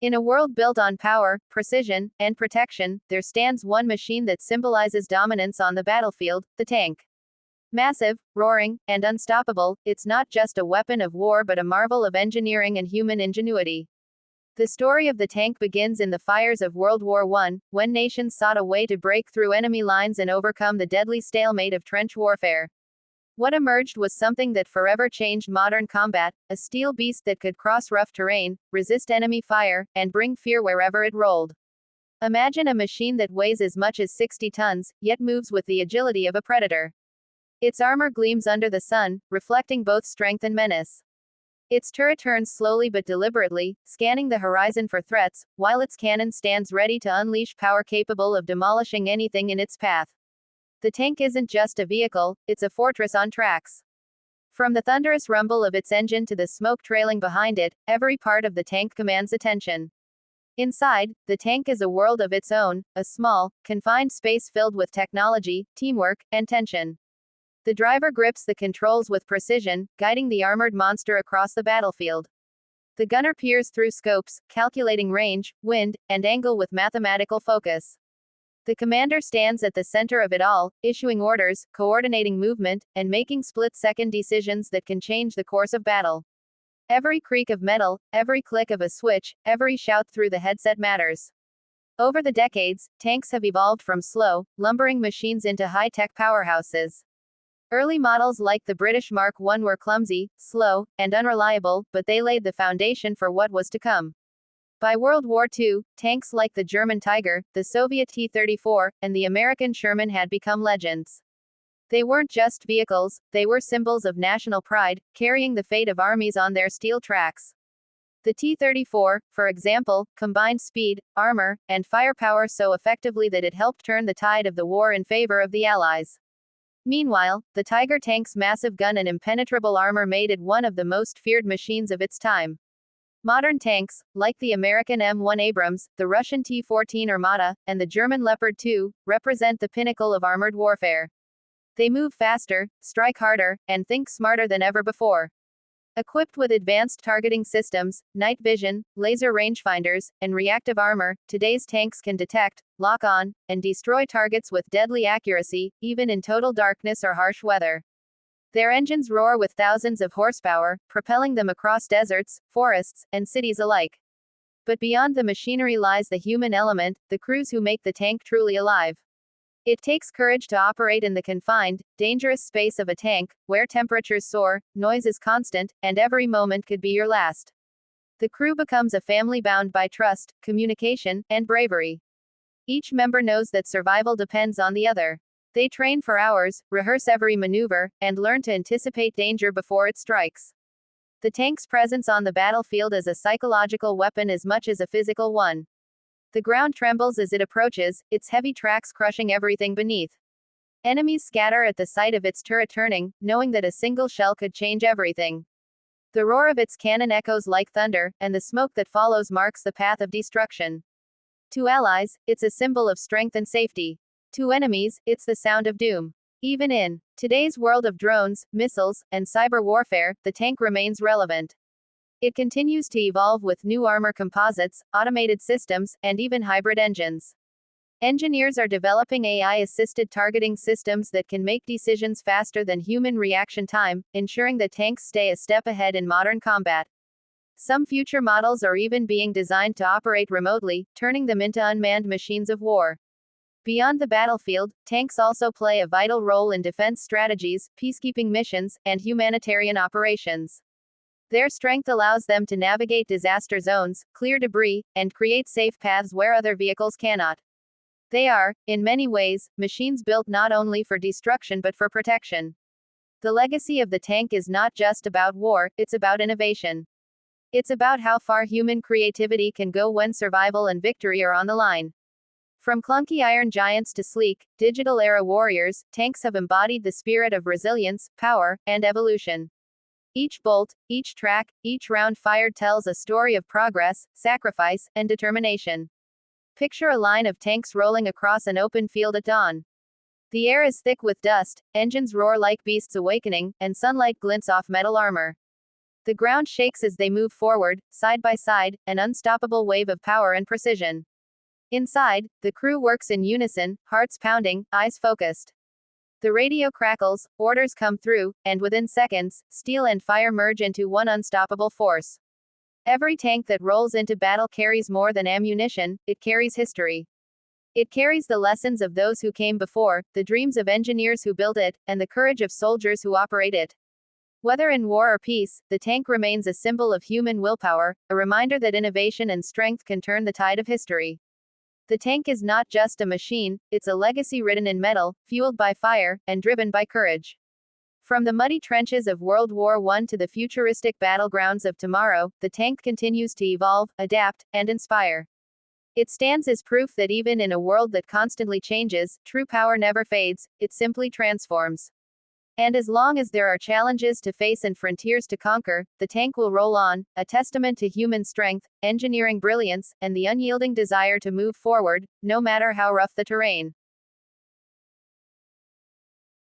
In a world built on power, precision, and protection, there stands one machine that symbolizes dominance on the battlefield, the tank. Massive, roaring, and unstoppable, it's not just a weapon of war but a marvel of engineering and human ingenuity. The story of the tank begins in the fires of World War I, when nations sought a way to break through enemy lines and overcome the deadly stalemate of trench warfare. What emerged was something that forever changed modern combat, a steel beast that could cross rough terrain, resist enemy fire, and bring fear wherever it rolled. Imagine a machine that weighs as much as 60 tons, yet moves with the agility of a predator. Its armor gleams under the sun, reflecting both strength and menace. Its turret turns slowly but deliberately, scanning the horizon for threats, while its cannon stands ready to unleash power capable of demolishing anything in its path. The tank isn't just a vehicle, it's a fortress on tracks. From the thunderous rumble of its engine to the smoke trailing behind it, every part of the tank commands attention. Inside, the tank is a world of its own, a small, confined space filled with technology, teamwork, and tension. The driver grips the controls with precision, guiding the armored monster across the battlefield. The gunner peers through scopes, calculating range, wind, and angle with mathematical focus. The commander stands at the center of it all, issuing orders, coordinating movement, and making split-second decisions that can change the course of battle. Every creak of metal, every click of a switch, every shout through the headset matters. Over the decades, tanks have evolved from slow, lumbering machines into high-tech powerhouses. Early models like the British Mark I were clumsy, slow, and unreliable, but they laid the foundation for what was to come. By World War II, tanks like the German Tiger, the Soviet T-34, and the American Sherman had become legends. They weren't just vehicles, they were symbols of national pride, carrying the fate of armies on their steel tracks. The T-34, for example, combined speed, armor, and firepower so effectively that it helped turn the tide of the war in favor of the Allies. Meanwhile, the Tiger tank's massive gun and impenetrable armor made it one of the most feared machines of its time. Modern tanks, like the American M1 Abrams, the Russian T-14 Armata, and the German Leopard 2, represent the pinnacle of armored warfare. They move faster, strike harder, and think smarter than ever before. Equipped with advanced targeting systems, night vision, laser rangefinders, and reactive armor, today's tanks can detect, lock on, and destroy targets with deadly accuracy, even in total darkness or harsh weather. Their engines roar with thousands of horsepower, propelling them across deserts, forests, and cities alike. But beyond the machinery lies the human element, the crews who make the tank truly alive. It takes courage to operate in the confined, dangerous space of a tank, where temperatures soar, noise is constant, and every moment could be your last. The crew becomes a family bound by trust, communication, and bravery. Each member knows that survival depends on the other. They train for hours, rehearse every maneuver, and learn to anticipate danger before it strikes. The tank's presence on the battlefield is a psychological weapon as much as a physical one. The ground trembles as it approaches, its heavy tracks crushing everything beneath. Enemies scatter at the sight of its turret turning, knowing that a single shell could change everything. The roar of its cannon echoes like thunder, and the smoke that follows marks the path of destruction. To allies, it's a symbol of strength and safety. To enemies, it's the sound of doom. Even in today's world of drones, missiles, and cyber warfare, the tank remains relevant. It continues to evolve with new armor composites, automated systems, and even hybrid engines. Engineers are developing AI-assisted targeting systems that can make decisions faster than human reaction time, ensuring that tanks stay a step ahead in modern combat. Some future models are even being designed to operate remotely, turning them into unmanned machines of war. Beyond the battlefield, tanks also play a vital role in defense strategies, peacekeeping missions, and humanitarian operations. Their strength allows them to navigate disaster zones, clear debris, and create safe paths where other vehicles cannot. They are, in many ways, machines built not only for destruction but for protection. The legacy of the tank is not just about war, it's about innovation. It's about how far human creativity can go when survival and victory are on the line. From clunky iron giants to sleek, digital-era warriors, tanks have embodied the spirit of resilience, power, and evolution. Each bolt, each track, each round fired tells a story of progress, sacrifice, and determination. Picture a line of tanks rolling across an open field at dawn. The air is thick with dust, engines roar like beasts awakening, and sunlight glints off metal armor. The ground shakes as they move forward, side by side, an unstoppable wave of power and precision. Inside, the crew works in unison, hearts pounding, eyes focused. The radio crackles, orders come through, and within seconds, steel and fire merge into one unstoppable force. Every tank that rolls into battle carries more than ammunition, it carries history. It carries the lessons of those who came before, the dreams of engineers who built it, and the courage of soldiers who operate it. Whether in war or peace, the tank remains a symbol of human willpower, a reminder that innovation and strength can turn the tide of history. The tank is not just a machine, it's a legacy written in metal, fueled by fire, and driven by courage. From the muddy trenches of World War I to the futuristic battlegrounds of tomorrow, the tank continues to evolve, adapt, and inspire. It stands as proof that even in a world that constantly changes, true power never fades, it simply transforms. And as long as there are challenges to face and frontiers to conquer, the tank will roll on, a testament to human strength, engineering brilliance, and the unyielding desire to move forward, no matter how rough the terrain.